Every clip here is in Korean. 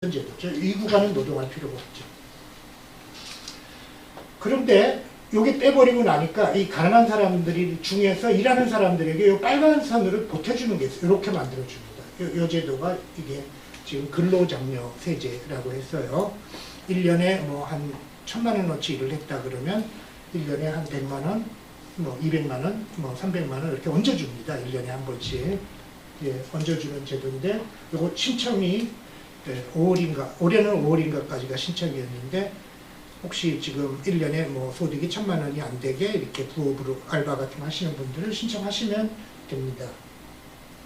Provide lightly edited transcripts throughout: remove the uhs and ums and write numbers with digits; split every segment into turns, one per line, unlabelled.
제도죠. 이 구간은 노동할 필요가 없죠. 그런데 요게 빼버리고 나니까 이 가난한 사람들이 중에서 일하는 사람들에게 요 빨간 선을 보태주는 게 있어요. 이렇게 만들어줍니다. 요 제도가 이게 지금 근로장려 세제라고 했어요. 1년에 뭐 한 1000만 원어치 일을 했다 그러면 1년에 한 100만 원, 뭐 200만 원, 뭐 300만 원 이렇게 얹어줍니다. 1년에 한 번씩. 예, 얹어주는 제도인데 요거 신청이 5월인가, 올해는 5월인가까지가 신청이었는데 혹시 지금 1년에 뭐 소득이 1000만 원이 안 되게 이렇게 부업으로 알바 같은 거 하시는 분들은 신청하시면 됩니다.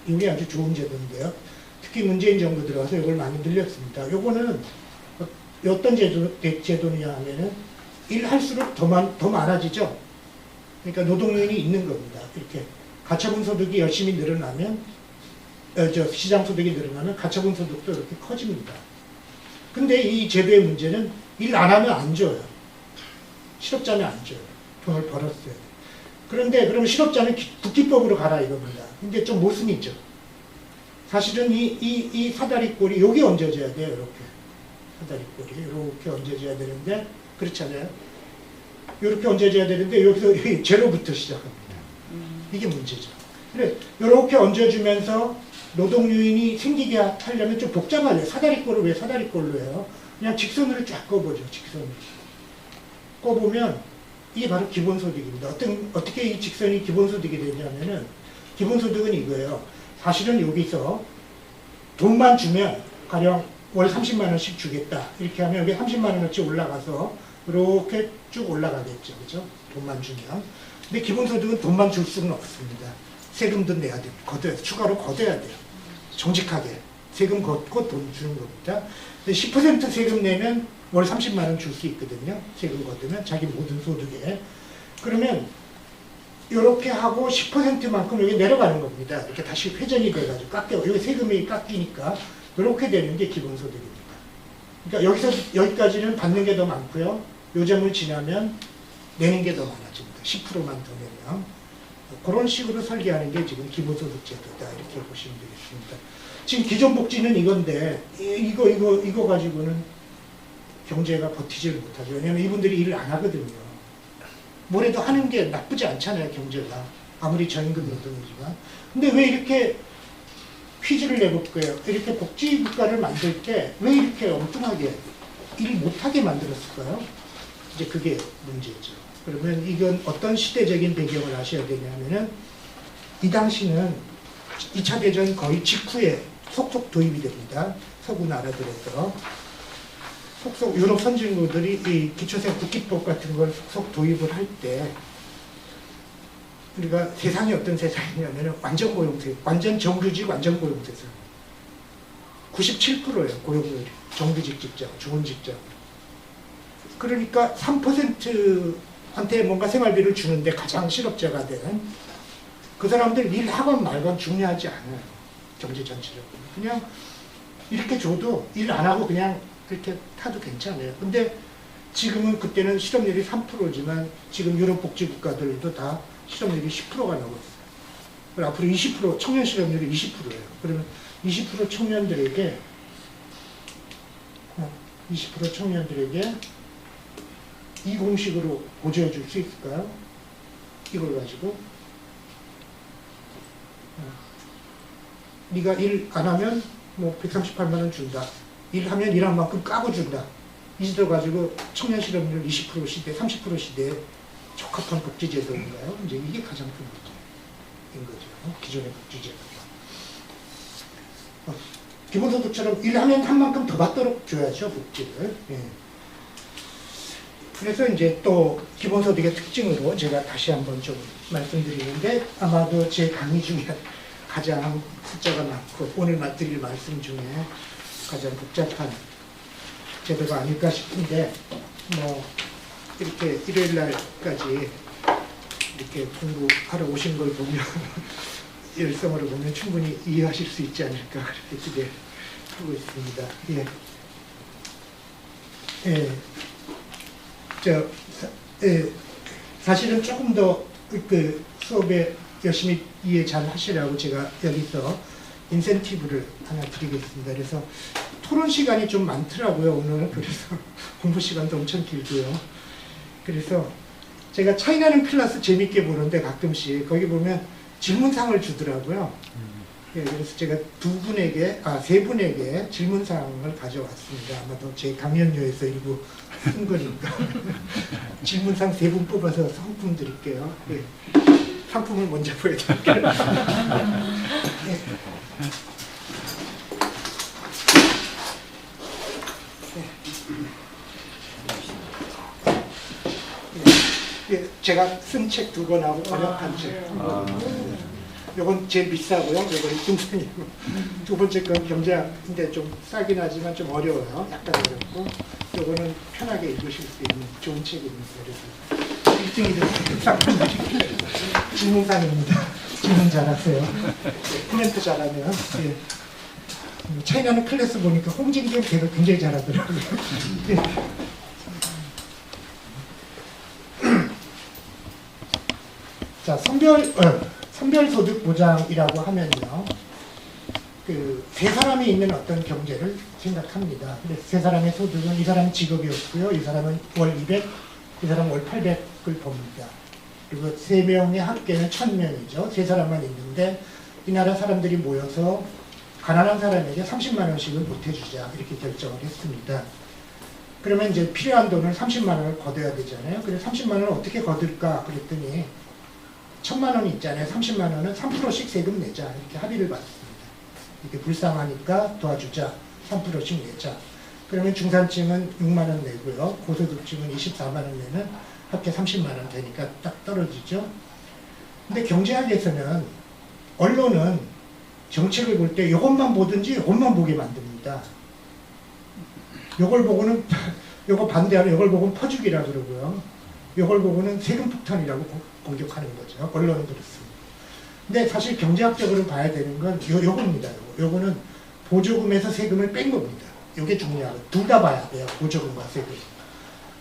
이게 아주 좋은 제도인데요. 특히 문재인 정부 들어와서 이걸 많이 늘렸습니다. 요거는 어떤 제도냐 하면은 일할수록 더 많아지죠. 그러니까 노동요인이 있는 겁니다. 이렇게 가처분 소득이 열심히 늘어나면 시장 소득이 늘어나면 가처분 소득도 이렇게 커집니다. 근데 이 제도의 문제는 일 안 하면 안 줘요. 실업자는 안 줘요. 돈을 벌었어요. 그런데 그럼 실업자는 국기법으로 가라 이겁니다. 근데 좀 모순이죠. 사실은 이 사다리꼴이 여기 얹어져야 돼요. 이렇게 사다리꼴이 이렇게 얹어져야 되는데 그렇잖아요. 이렇게 얹어져야 되는데 여기서 제로부터 시작합니다. 이게 문제죠. 그래 이렇게 얹어주면서 노동 요인이 생기게 하려면 좀 복잡하죠. 사다리꼴을 왜 사다리꼴로 해요? 그냥 직선으로 쫙 꺼보죠. 직선으로. 꺼보면 이게 바로 기본소득입니다. 어떻게 이 직선이 기본소득이 되냐면은 기본소득은 이거예요. 사실은 여기서 돈만 주면 가령 월 30만 원씩 주겠다. 이렇게 하면 여기 30만 원어치 올라가서 이렇게 쭉 올라가겠죠. 그죠? 돈만 주면. 근데 기본소득은 돈만 줄 수는 없습니다. 세금도 내야 돼요. 추가로 걷어야 돼요. 정직하게. 세금 걷고 돈 주는 겁니다. 10% 세금 내면 월 30만 원 줄 수 있거든요. 세금 걷으면 자기 모든 소득에. 그러면 이렇게 하고 10%만큼 여기 내려가는 겁니다. 이렇게 다시 회전이 돼가지고 깎여. 여기 세금이 깎이니까 이렇게 되는 게 기본소득입니다. 그러니까 여기까지는 받는 게 더 많고요. 요점을 지나면 내는 게 더 많아집니다. 10%만 더 내면. 그런 식으로 설계하는 게 지금 기본소득 제도다. 이렇게 보시면 되겠습니다. 지금 기존복지는 이건데, 이거 가지고는 경제가 버티질 못하죠. 왜냐하면 이분들이 일을 안 하거든요. 뭐래도 하는 게 나쁘지 않잖아요, 경제가. 아무리 저임금 노동이지만. 근데 왜 이렇게 퀴즈를 내볼 거예요? 이렇게 복지국가를 만들 때 왜 이렇게 엉뚱하게 일 못하게 만들었을까요? 이제 그게 문제죠. 그러면 이건 어떤 시대적인 배경을 아셔야 되냐면은 이 당시는 2차 대전 거의 직후에 속속 도입이 됩니다. 서구 나라들에서. 속속 유럽 선진국들이 이 기초생 국기법 같은 걸 속속 도입을 할 때 우리가 세상이 어떤 세상이냐면 완전 고용세, 완전 정규직 완전 고용세상 97%예요. 고용률이. 정규직 직장, 좋은 직장. 그러니까 3%한테 뭔가 생활비를 주는데 가장 실업자가 되는 그 사람들 일하건 말건 중요하지 않아요. 경제 전체적으로. 그냥 이렇게 줘도 일 안 하고 그냥 그렇게 타도 괜찮아요. 근데 지금은 그때는 실업률이 3%지만 지금 유럽 복지 국가들도 다 실업률이 10%가 넘었어요. 그리고 앞으로 20% 청년 실업률이 20%예요. 그러면 20% 청년들에게 이 공식으로 보조해줄 수 있을까요? 이걸 가지고 네가 일 안 하면 뭐 138만 원 준다. 일하면 일한 만큼 까고 준다. 이 제도 가지고 청년 실업률 20% 시대, 30% 시대에 적합한 복지제도인가요? 이제 이게 가장 큰 문제인 거죠. 기존의 복지제도가. 기본소득처럼 일하면 한 만큼 더 받도록 줘야죠, 복지를. 예. 그래서 이제 또 기본소득의 특징으로 제가 다시 한번 좀 말씀드리는데 아마도 제 강의 중에 가장 숫자가 많고 오늘 드릴 말씀 중에 가장 복잡한 제도가 아닐까 싶은데 뭐 이렇게 일요일 날까지 이렇게 공부하러 오신 걸 보면 열성으로 보면 충분히 이해하실 수 있지 않을까 그렇게 기대하고 있습니다. 예. 예. 사실은 조금 더 그 수업에 열심히 이해 잘 하시라고 제가 여기서 인센티브를 하나 드리겠습니다. 그래서 토론 시간이 좀 많더라고요, 오늘은. 그래서 공부 시간도 엄청 길고요. 그래서 제가 차이나는 클래스 재밌게 보는데 가끔씩 거기 보면 질문상을 주더라고요. 예, 그래서 제가 세 분에게 질문상을 가져왔습니다. 아마도 제 강연료에서 일부 쓴 거니까. 질문상 3분 뽑아서 상품 드릴게요. 예. 상품을 먼저 보여드릴게요. 예. 예. 제가 쓴 책 2권하고 번역한 책 2권. 요건 제일 비싸고요. 요건 중상이고. 2번째 건 경제학인데 좀 싸긴 하지만 좀 어려워요. 약간 어렵고. 요거는 편하게 읽으실 수 있는 좋은 책입니다. 그래서 1등이 상품 드릴게요. 질문상입니다. 질문 잘하세요. 네, 코멘트 잘하면. 예. 차이나는 클래스 보니까 홍진경 걔도 굉장히 잘하더라고요. 예. 자, 선별소득 보장이라고 하면요, 세 사람이 있는 어떤 경제를 생각합니다. 근데 세 사람의 소득은 이 사람 직업이 없고요, 이 사람은 월 200, 이 사람은 월 800을 법니다. 그리고 3명의 합계는 1000명이죠. 세 사람만 있는데 이 나라 사람들이 모여서 가난한 사람에게 30만 원씩은 보태주자 이렇게 결정을 했습니다. 그러면 이제 필요한 돈을 30만 원을 거둬야 되잖아요. 그래서 30만 원을 어떻게 거둘까 그랬더니 1000만 원이 있잖아요. 30만 원은 3%씩 세금 내자 이렇게 합의를 봤습니다. 이렇게 불쌍하니까 도와주자. 3%씩 내자. 그러면 중산층은 6만 원 내고요. 고소득층은 24만 원 내는 합계 30만 원 되니까 딱 떨어지죠. 근데 경제학에서는 언론은 정책을 볼 때 이것만 보든지 이것만 보게 만듭니다. 이걸 보고는 이거 반대하는 이걸 보고는 퍼주기라 그러고요. 이걸 보고는 세금 폭탄이라고 공격하는 거죠. 언론은 그렇습니다. 근데 사실 경제학적으로 봐야 되는 건 요겁니다. 요거는 보조금에서 세금을 뺀 겁니다. 요게 중요하고 둘 다 봐야 돼요. 보조금과 세금.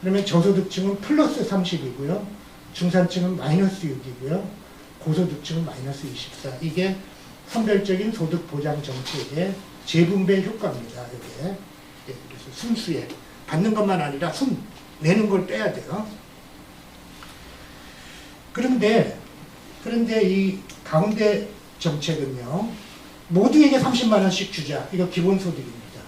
그러면 저소득층은 플러스 30이고요. 중산층은 마이너스 6이고요. 고소득층은 마이너스 24. 이게 선별적인 소득 보장 정책의 재분배 효과입니다. 이게. 예, 그래서 순수에 받는 것만 아니라 내는 걸 빼야 돼요. 그런데 이 가운데 정책은요, 모두에게 30만 원씩 주자. 이거 기본소득입니다.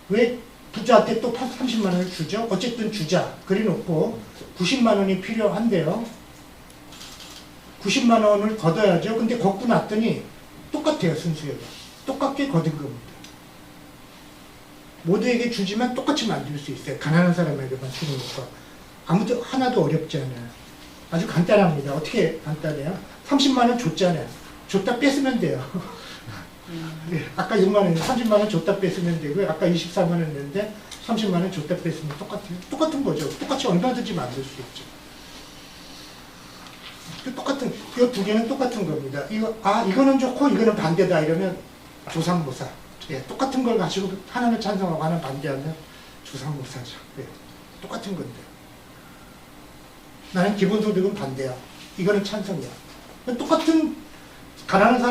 왜 부자한테 또 30만 원을 주죠? 어쨌든 주자. 그래 놓고 90만 원이 필요한데요. 90만 원을 걷어야죠. 근데 걷고 났더니 똑같아요, 순수율이. 똑같게 거둔 겁니다. 모두에게 주지만 똑같이 만들 수 있어요. 가난한 사람에게만 주는 것과. 아무도 하나도 어렵지 않아요. 아주 간단합니다. 어떻게 간단해요? 30만 원 줬잖아요. 줬다 뺐으면 돼요. 네, 아까 6만 원, 30만 원 줬다 뺐으면 되고요. 아까 24만 원 냈는데 30만 원 줬다 뺐으면 똑같아요. 똑같은 거죠. 똑같이 얼마든지 만들 수 있죠. 똑같은, 이 두 개는 똑같은 겁니다. 이거는 좋고 이거는 반대다 이러면 조상모사. 예, 똑같은 걸 가지고 하나는 찬성하고 하나는 반대하면 조상모사죠. 예, 똑같은 건데. 나는 기본소득은 반대야. 이거는 찬성이야. 똑같은 가난한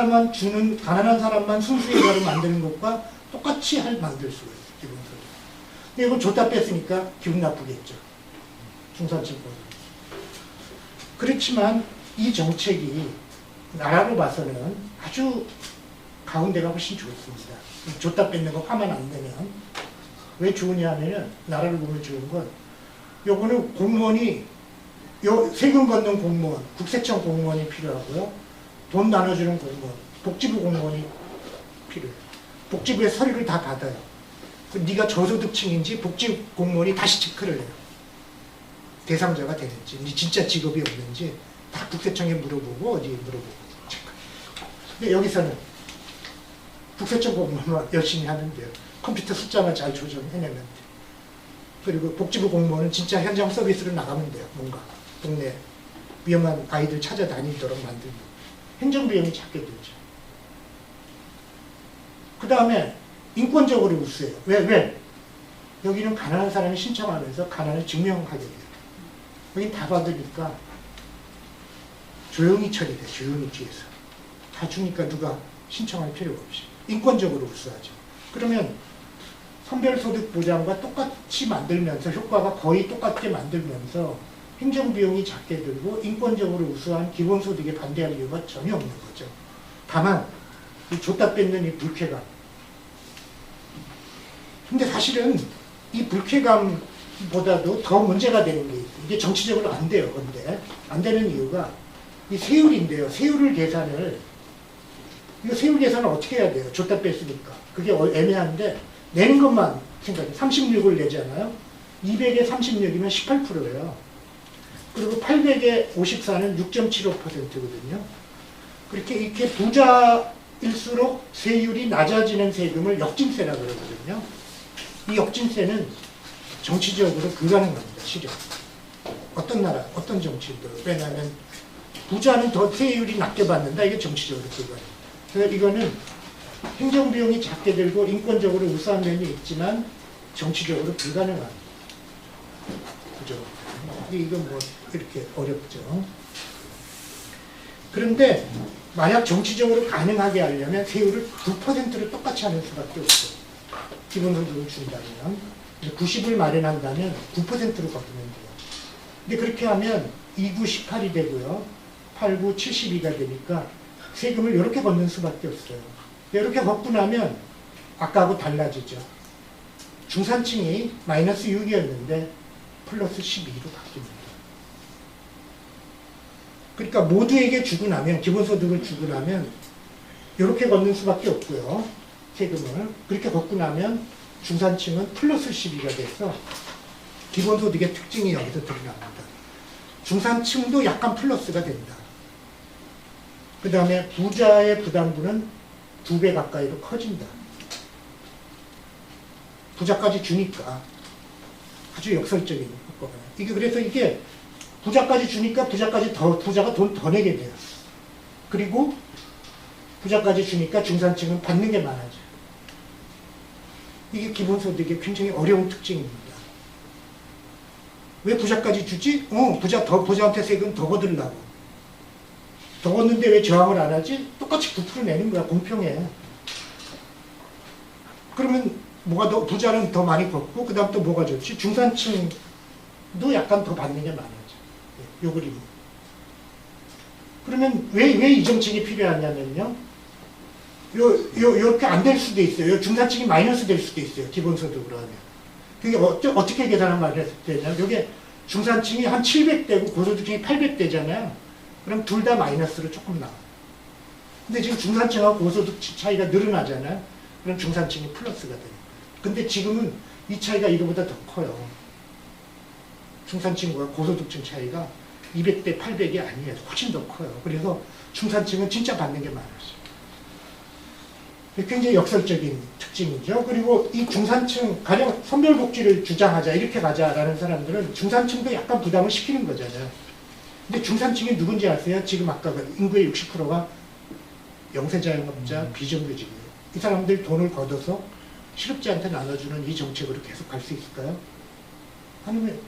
사람만 순수예가를 만드는 것과 똑같이 만들 수가 있어요. 기본소득. 근데 이걸 줬다 뺐으니까 기분 나쁘겠죠. 중산층보다. 그렇지만 이 정책이 나라로 봐서는 아주 가운데가 훨씬 좋습니다. 줬다 뺏는 거 화만 안 내면. 왜 좋으냐 하면은, 나라를 보면 좋은 건, 요거는 공무원이, 세금 걷는 공무원, 국세청 공무원이 필요하고요. 돈 나눠주는 공무원, 복지부 공무원이 필요해요. 복지부에 서류를 다 받아요. 네가 저소득층인지 복지부 공무원이 다시 체크를 해요. 대상자가 되는지, 네 진짜 직업이 없는지 다 국세청에 물어보고 어디에 물어보고 체크. 근데 여기서는 국세청 공무원만 열심히 하는데요. 컴퓨터 숫자만 잘 조정해내면 돼요. 그리고 복지부 공무원은 진짜 현장 서비스로 나가면 돼요. 뭔가 동네 위험한 아이들 찾아다니도록 만들고 행정비용이 작게 들죠. 그 다음에 인권적으로 우수해요. 왜? 여기는 가난한 사람이 신청하면서 가난을 증명하게 돼요. 여긴 다 받으니까 조용히 처리돼. 조용히 뒤에서. 다 주니까 누가 신청할 필요가 없이. 인권적으로 우수하죠. 그러면 선별소득 보장과 똑같이 만들면서 효과가 거의 똑같게 만들면서 행정비용이 작게 들고 인권적으로 우수한 기본소득에 반대할 이유가 전혀 없는 거죠. 다만 이 줬다 뺏는 이 불쾌감. 근데 사실은 이 불쾌감보다도 더 문제가 되는 게 있어요. 이게 정치적으로 안 돼요. 근데 안 되는 이유가 이 세율인데요. 세율을 계산을 이거 세율 계산을 어떻게 해야 돼요? 줬다 뺐으니까. 그게 애매한데 내는 것만 생각해. 36을 내잖아요. 200에 36이면 18%예요. 그리고 800에 54는 6.75%거든요. 그렇게 이렇게 부자일수록 세율이 낮아지는 세금을 역진세라고 그러거든요. 이 역진세는 정치적으로 불가능합니다. 실은. 어떤 나라, 어떤 정치도. 왜냐하면 부자는 더 세율이 낮게 받는다. 이게 정치적으로 불가능합니다. 그래서 이거는 행정비용이 작게 들고 인권적으로 우수한 면이 있지만 정치적으로 불가능한 구조. 이건 뭐 이렇게 어렵죠. 그런데 만약 정치적으로 가능하게 하려면 세율을 9%를 똑같이 하는 수밖에 없어요. 기본소득을 준다면 90을 마련한다면 9%로 걷으면 돼요. 근데 그렇게 하면 2구 18이 되고요. 8구 72가 되니까 세금을 이렇게 걷는 수밖에 없어요. 이렇게 걷고 나면 아까하고 달라지죠. 중산층이 마이너스 6이었는데 플러스 12로 바뀝니다. 그러니까 모두에게 주고 나면, 기본소득을 주고 나면 이렇게 걷는 수밖에 없고요. 세금을. 그렇게 걷고 나면 중산층은 플러스 12가 돼서 기본소득의 특징이 여기서 드러납니다. 중산층도 약간 플러스가 된다. 그 다음에 부자의 부담분은 2배 가까이로 커진다. 부자까지 주니까 아주 역설적인 효과가. 이게 그래서 이게 부자까지 주니까 부자가 돈 더 내게 돼요. 그리고 부자까지 주니까 중산층은 받는 게 많아져요. 이게 기본소득의 굉장히 어려운 특징입니다. 왜 부자까지 주지? 부자한테 세금 더 거들라고. 더 걷는데 왜 저항을 안 하지? 똑같이 9% 내는 거야. 공평해. 그러면 뭐가 더, 부자는 더 많이 걷고, 그 다음 또 뭐가 좋지? 중산층도 약간 더 받는 게 많아져. 요 그림. 그러면 왜 이 정책이 필요하냐면요. 요렇게 안 될 수도 있어요. 중산층이 마이너스 될 수도 있어요. 기본소득으로 하면. 그게 어떻게 계산하면 마이너스 되냐면, 요게 중산층이 한 700대고 고소득층이 800대잖아요. 그럼 둘 다 마이너스로 조금 나와요. 근데 지금 중산층하고 고소득층 차이가 늘어나잖아요. 그럼 중산층이 플러스가 돼요. 근데 지금은 이 차이가 이거보다 더 커요. 중산층과 고소득층 차이가 200대 800이 아니에요. 훨씬 더 커요. 그래서 중산층은 진짜 받는 게 많았어요. 굉장히 역설적인 특징이죠. 그리고 이 중산층, 가령 선별복지를 주장하자, 이렇게 가자라는 사람들은 중산층도 약간 부담을 시키는 거잖아요. 근데 중산층이 누군지 아세요? 지금 아까 그 인구의 60%가 영세자영업자, 비정규직이에요. 이 사람들 돈을 걷어서 실업자한테 나눠주는 이 정책으로 계속 갈 수 있을까요? 아니면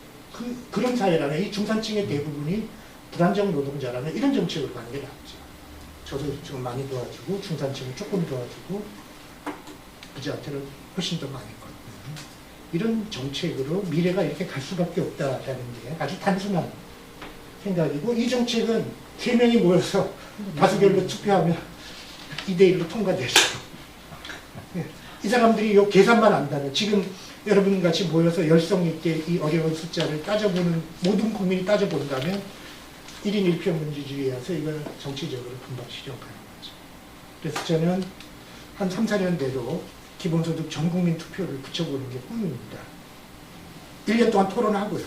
그런 사회라면, 이 중산층의 대부분이 불안정 노동자라면 이런 정책으로 가는 게 낫죠. 저도 지금 많이 도와주고, 중산층을 조금 도와주고, 부자한테는 훨씬 더 많이 걷는 이런 정책으로 미래가 이렇게 갈 수밖에 없다라는 게 아주 단순한 생각이고, 이 정책은 3명이 모여서 다수결로 투표하면 2대1로 통과되죠. 이 사람들이 이 계산만 안다면, 지금 여러분 같이 모여서 열성 있게 이 어려운 숫자를 따져보는, 모든 국민이 따져본다면 1인 1표 민주주의여서 이걸 정치적으로 금방 실현 가능하죠. 그래서 저는 한 3, 4년 내로 기본소득 전 국민 투표를 붙여보는 게 꿈입니다. 1년 동안 토론하고요.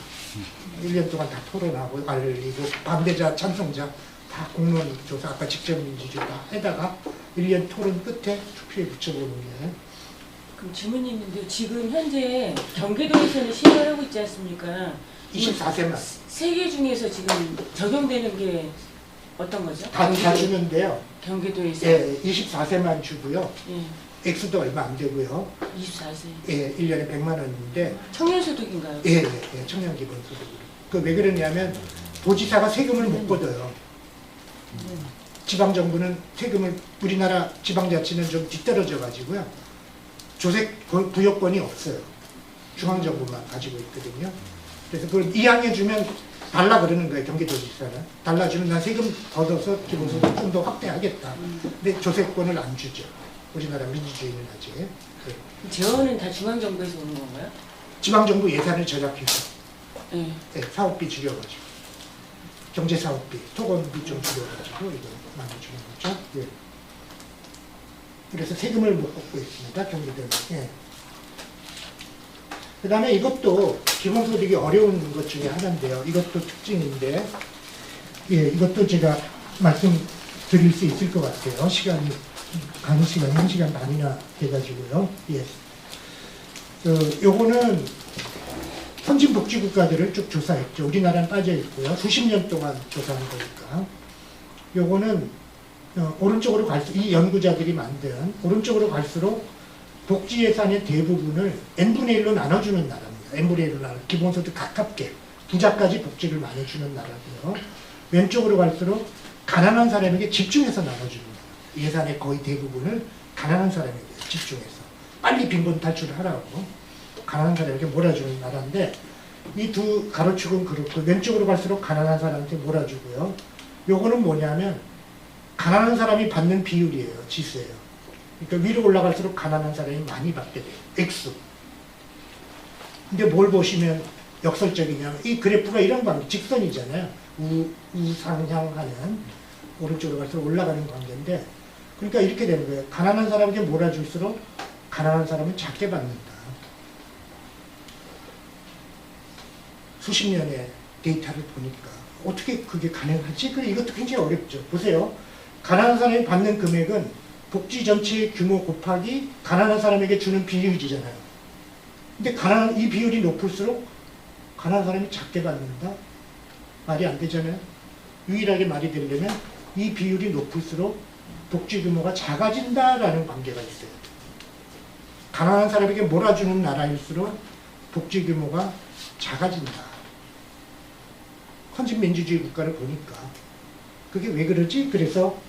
1년 동안 다 토론하고 알리고, 반대자, 찬성자 다 공론 조사, 아까 직접 민주주의 다 해다가 1년 토론 끝에 투표에 붙여보는 게.
그럼 질문이 있는데, 지금 현재 경기도에서는 시행을 하고 있지 않습니까?
24세만.
세 개 중에서 지금 적용되는 게 어떤 거죠?
다 주는데요.
경기도에서?
예, 24세만 주고요.
예.
액수도 얼마 안 되고요.
24세.
예, 1년에 100만 원인데.
청년소득인가요?
예, 청년기본소득으로. 그 왜 그러냐면 도지사가 세금을 못 걷어요. 지방정부는 세금을, 우리나라 지방자치는 좀 뒤떨어져 가지고요. 조색 부여권이 없어요. 중앙정부만 가지고 있거든요. 그래서 그걸 이양해주면 달라 그러는 거예요. 경기도지사는. 달라주면 난 세금 걷어서 기본소득 좀 더 확대하겠다. 근데 조세권을 안 주죠. 우리나라 민주주의는 아직. 네.
재원은 다 중앙정부에서 오는 건가요?
지방정부 예산을 절약해서
네.
네, 사업비 줄여가지고 경제사업비, 토건비 좀 줄여가지고 이거 나눠주는 거죠. 예. 그래서 세금을 못 걷고 있습니다. 경기도는. 예. 그 다음에 이것도 기본소득이 어려운 것 중에 하나인데요. 이것도 특징인데, 예, 이것도 제가 말씀드릴 수 있을 것 같아요. 시간이, 강의 시간이 1시간 반이나 돼가지고요. 예. 요거는 선진복지국가들을 쭉 조사했죠. 우리나라는 빠져있고요. 수십 년 동안 조사한 거니까. 요거는, 오른쪽으로 갈수록, 이 연구자들이 만든, 오른쪽으로 갈수록 복지 예산의 대부분을 n분의 1로 나눠주는 나라입니다. n분의 1로 나눠 기본소득 가깝게 부자까지 복지를 많이 주는 나라고요. 왼쪽으로 갈수록 가난한 사람에게 집중해서 나눠주는 나라. 예산의 거의 대부분을 가난한 사람에게 집중해서 빨리 빈곤 탈출을 하라고 가난한 사람에게 몰아주는 나라인데 이 두 가로축은 그렇고 왼쪽으로 갈수록 가난한 사람한테 몰아주고요. 요거는 뭐냐면 가난한 사람이 받는 비율이에요. 지수예요. 그러니까 위로 올라갈수록 가난한 사람이 많이 받게 돼요. 액수. 근데 뭘 보시면 역설적이냐면 이 그래프가 이런 관계, 직선이잖아요. 우상향하는 오른쪽으로 갈수록 올라가는 관계인데 그러니까 이렇게 되는 거예요. 가난한 사람에게 몰아줄수록 가난한 사람은 작게 받는다. 수십 년의 데이터를 보니까 어떻게 그게 가능하지? 그래 이것도 굉장히 어렵죠. 보세요. 가난한 사람이 받는 금액은 복지 전체의 규모 곱하기 가난한 사람에게 주는 비율이잖아요. 근데 이 비율이 높을수록 가난한 사람이 작게 받는다? 말이 안 되잖아요. 유일하게 말이 되려면 이 비율이 높을수록 복지 규모가 작아진다라는 관계가 있어요. 가난한 사람에게 몰아주는 나라일수록 복지 규모가 작아진다. 헌신민주주의 국가를 보니까 그게 왜 그러지? 그래서